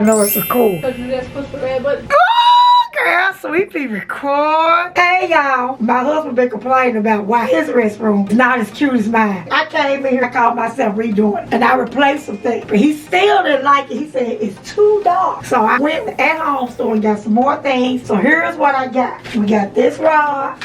I know it's cool. Because you just push the red button. Girl, Sweetie record. Hey y'all, my husband been complaining about why his restroom is not as cute as mine. I came in here, I called myself redoing it, and I replaced some things, but he still didn't like it. He said it's too dark. So I went to ATHOME Store and got some more things. So here's what I got. We got this rod,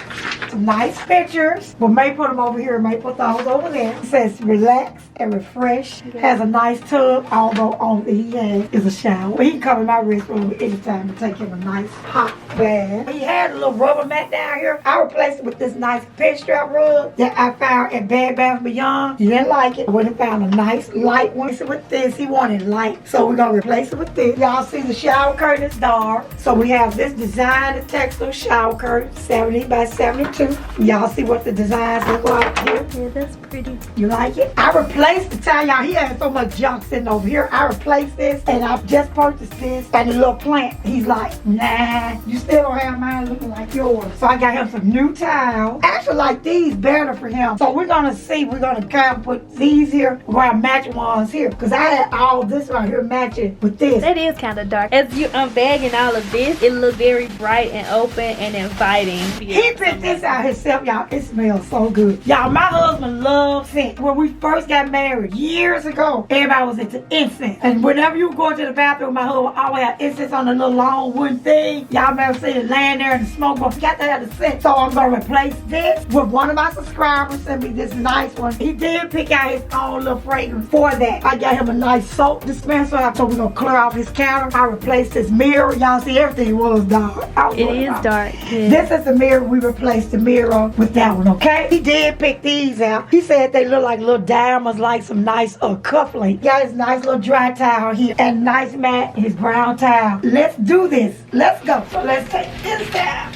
some nice pictures. We may put them over here, may put those over there. It says relax and refresh. Has a nice tub, although all he has is a shower. But he can come in my restroom anytime and take him a nice hot bath. He had a little rubber mat down here. I replaced it with this nice pin strap rug that I found at Bed Bath & Beyond. He didn't like it. I went and found a nice light one. So with this, he wanted light. So we're gonna replace it with this. Y'all see the shower curtain is dark. So we have this design textile shower curtain, 70 by 72. Y'all see what the designs look like here? Yeah, that's pretty. You like it? I replaced the tile, y'all. He had so much junk sitting over here. I replaced this, and I just purchased this and a little plant. He's like, nah, you still don't have mine looking like yours. So I got him some new tile. I actually like these better for him. So we're gonna see. We're gonna kind of put these here. We're gonna match ones here, because I had all this right here matching with this. That is kind of dark. As you unbagging all of this, it looks very bright and open and inviting. He picked this out himself, y'all. It smells so good. Y'all, my husband loves scent. When we first got married years ago, everybody was into incense. And whenever you go to the bathroom, my husband always had incense on the little long wooden thing. Y'all never seen it laying there in the smoke, but we got to have the scent. So I'm gonna replace this with one of my subscribers sent me this nice one. He did pick out his own little fragrance for that. I got him a nice soap dispenser, so we're gonna clear off his counter. I replaced his mirror. Y'all see everything was dark. It is dark. Yeah. This is the mirror. We replaced the mirror with that one, okay? He did pick these out. He said they look like little diamonds, like some nice cufflinks. Got his nice little dry towel here and nice mat, his brown towel. Let's do this. Let's go. So let's take this down.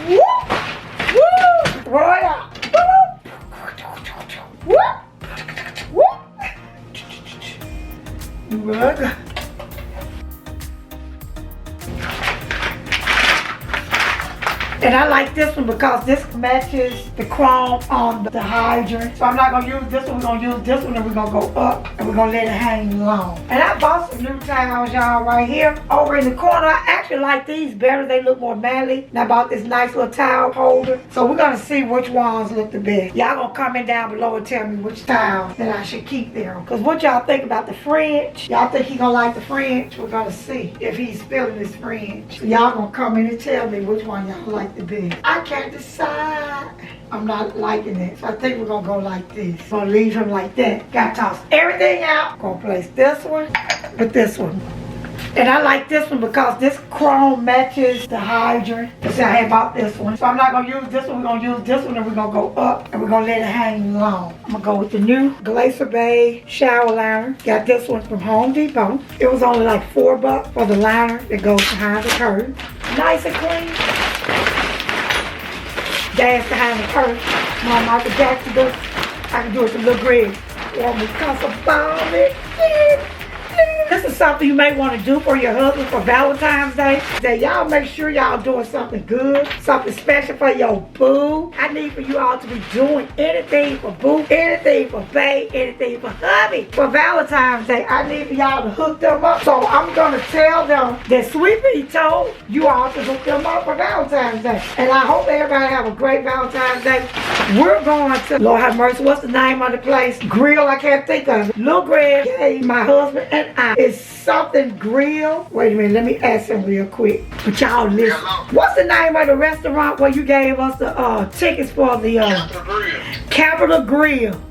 Woo! Woo! Throw it out. Woo! Woo! Woo! Rug. And I like this one because this matches the chrome on the hydrant. So I'm not gonna use this one, we're gonna use this one, and we're gonna go up and we're gonna let it hang long. And I bought some new towels, y'all, right here. Over in the corner, I actually like these better. They look more manly. And I bought this nice little towel holder. So we're gonna see which ones look the best. Y'all gonna comment down below and tell me which towels that I should keep there. Cause what y'all think about the French? Y'all think he gonna like the French? We're gonna see if he's feeling his French. So y'all gonna comment and tell me which one y'all like the best. I can't decide. I'm not liking it. So I think we're gonna go like this. Gonna leave him like that. Gotta toss everything out. Gonna place this one with this one. And I like this one because this chrome matches the hydrant. See, I had bought this one. So I'm not gonna use this one. We're gonna use this one and we're gonna go up and we're gonna let it hang long. I'm gonna go with the new Glacier Bay shower liner. Got this one from Home Depot. It was only like $4 for the liner that goes behind the curtain. Nice and clean. Dance behind the curtain. My Michael Jackson does. I can do it to Lil Greg. Yeah, because of balling. This is something you may want to do for your husband for Valentine's Day. That y'all make sure y'all doing something good, something special for your boo. I need for you all to be doing anything for boo, anything for bae, anything for hubby. For Valentine's Day, I need for y'all to hook them up. So I'm gonna tell them that Sweetie told you all to hook them up for Valentine's Day. And I hope everybody have a great Valentine's Day. We're going to, Lord have mercy, what's the name of the place? Grill, I can't think of it. Lil Greg gave my husband and I. It's something grill. Wait a minute, let me ask him real quick. But y'all listen. What's the name of the restaurant where you gave us the tickets for the Capital Grill. Capital Grill?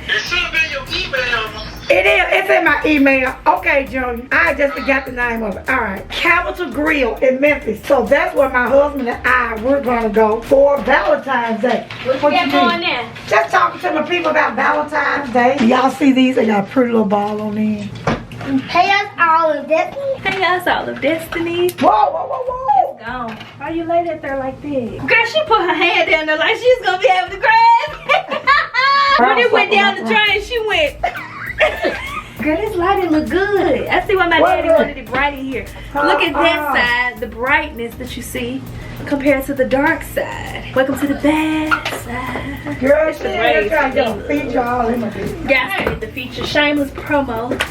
It should have been your email. It is. It's in my email. Okay, Junior. I just forgot the name of it. All right. Capital Grill in Memphis. So that's where my husband and I, we're going to go for Valentine's Day. What you got going there? Just talking to the people about Valentine's Day. Y'all see these? They got a pretty little ball on them. Hey, us all of Destiny. Hey, us all of Destiny. Whoa, whoa, whoa, whoa. It's gone. Why you lay that there like that? Girl, she put her hand down there like she's going to be able to grab it. When it went down the drain, she went... Girl, this lighting look good. I see why my daddy wanted it bright in here. Look at that side, the brightness that you see compared to the dark side. Welcome to the bad side. Girl, she ain't trying to get a feature all in my video. Guys, get the feature. Shameless promo.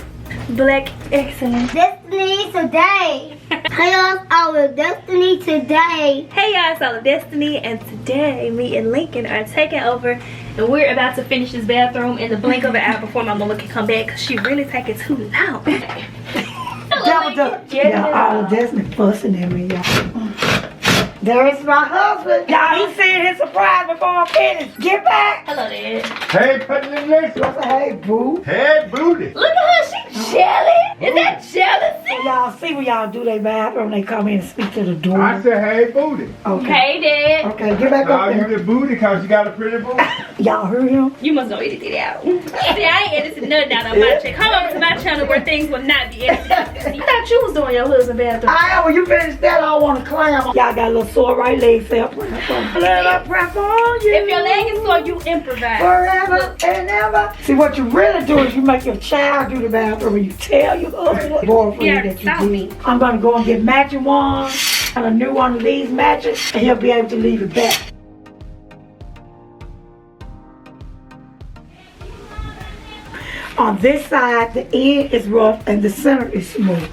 Black excellence. Destiny today. Hey y'all, our Destiny today. Hey y'all, it's all Destiny, and today me and Lincoln are taking over, and we're about to finish this bathroom in the blink of an eye before my mama can come back because she really taking too long. Double dutch. Yeah, our Destiny fussing at me, y'all. There's my husband. Y'all, he said his surprise before I'm finished. Get back. Hello there. Hey, Patricia. I said, hey, boo. Hey, booty. Look at her, she's jealous. Is that jealousy? So y'all see when y'all do their bathroom, they come in and speak to the door. I said, hey, booty. Okay. Hey, Dad. Okay, get back Now up you there. the booty because you got a pretty booty. Y'all heard him? You must go edit it out. See, I ain't edited nothing out on my channel. Come over to my channel where things will not be edited out. I thought you was doing your husband bathroom. I am. When you finish that, I want to clam. Y'all got a little sore right leg. Say, a little prep on you. If your leg is sore, you improvise. Forever and ever. See, what you really do is you make your child do the bathroom and you tell your husband, boyfriend Yeah, that you stop did. me. I'm going to go and get matching ones and a new one of these matches, and he'll be able to leave it back. On this side, the end is rough and the center is smooth.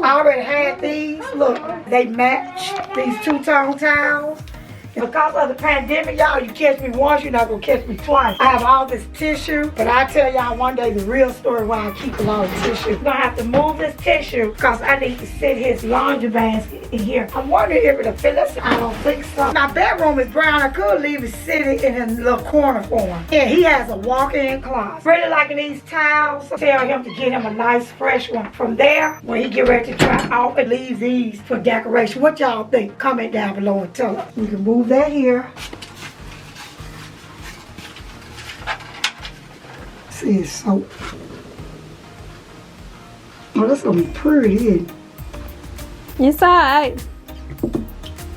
I already had these. Look, they match these two-tone towels. Because of the pandemic, y'all, you catch me once, you're not going to catch me twice. I have all this tissue, but I'll tell y'all one day the real story why I keep a lot of tissue. I'm going to have to move this tissue because I need to sit his laundry basket in here. I'm wondering if it'll fit. Listen, I don't think so. My bedroom is brown. I could leave it sitting in a little corner for him. Yeah, he has a walk-in closet. Really liking these towels. Tell him to get him a nice, fresh one. From there, when he get ready to try off and leave these for decoration. What y'all think? Comment down below and tell us. We can move that here. See, it's soap. Oh, that's gonna be pretty, isn't it? It's alright.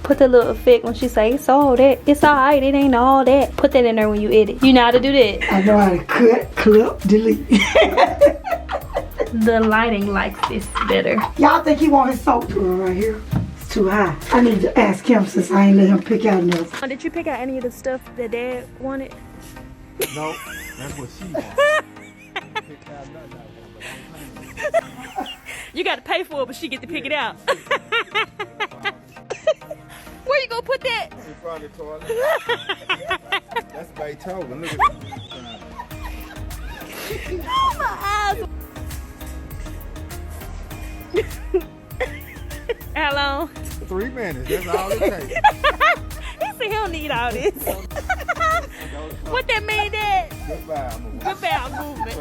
Put the little effect when she say it's all that. It's alright, it ain't all that. Put that in there when you edit. You know how to do that. I know how to cut, clip, delete. The lighting likes this better. Y'all think he want his soap to right here? It's too high. I need to ask him since I ain't let him pick out nothing. Did you pick out any of the stuff that Dad wanted? No, that's what she wants. You got to pay for it, but she get to pick it out. Where you gonna put that? In front of the toilet. That's Beethoven. Look at Oh, my eyes. How long? 3 minutes. That's all it takes. He said he don't need all this. What that mean, Dad? Good bowel movement. Good bowel movement.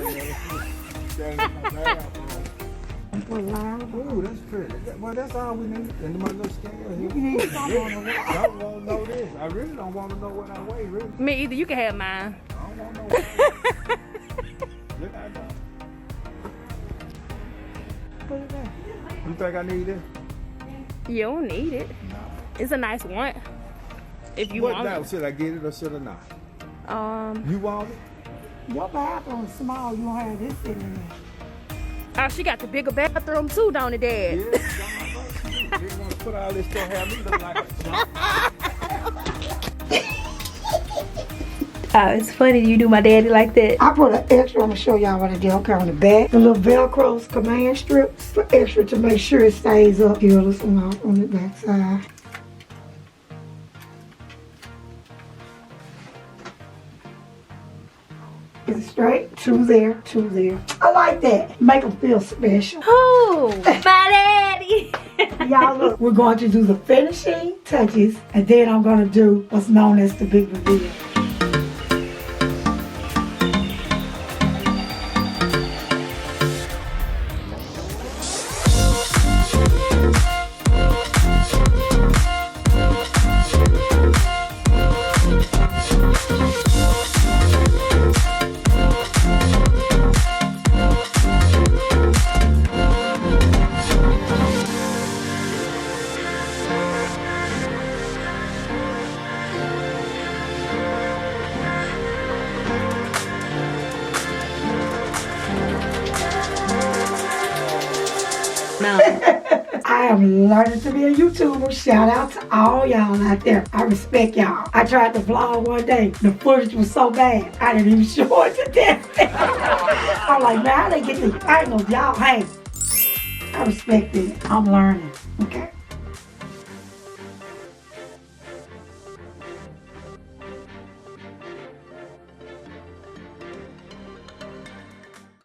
Ooh, that's pretty. Well, that's all we need. And my little scale here. You need some on the wall. I don't want to know this. I really don't want to know what I weigh, really. Me either. You can have mine. I don't want to know what I weigh. Look at that. What is that? You think I need it? You don't need it. No. It's a nice one. If you What want now? it. Should I get it or should I not? You want it? Your bathroom is small. You don't have this sitting in there. Oh, she got the bigger bathroom too, don't it, Dad? Yeah, you didn't want to put all this stuff, have me look like a junk. Oh, it's funny you do my daddy like that. I put an extra, I'm gonna show y'all what I did. Okay, on the back, the little Velcro command strips for extra to make sure it stays up. Here, this one off on the back side. It's straight, 2 there, 2 there. I like that. Make them feel special. Oh, my daddy. Y'all look, we're going to do the finishing touches, and then I'm gonna do what's known as the big reveal. I am learning to be a YouTuber. Shout out to all y'all out there. I respect y'all. I tried to vlog one day. The footage was so bad, I didn't even show it to them. I'm like, man, I didn't get the angles. Y'all, hey, I respect it. I'm learning, okay?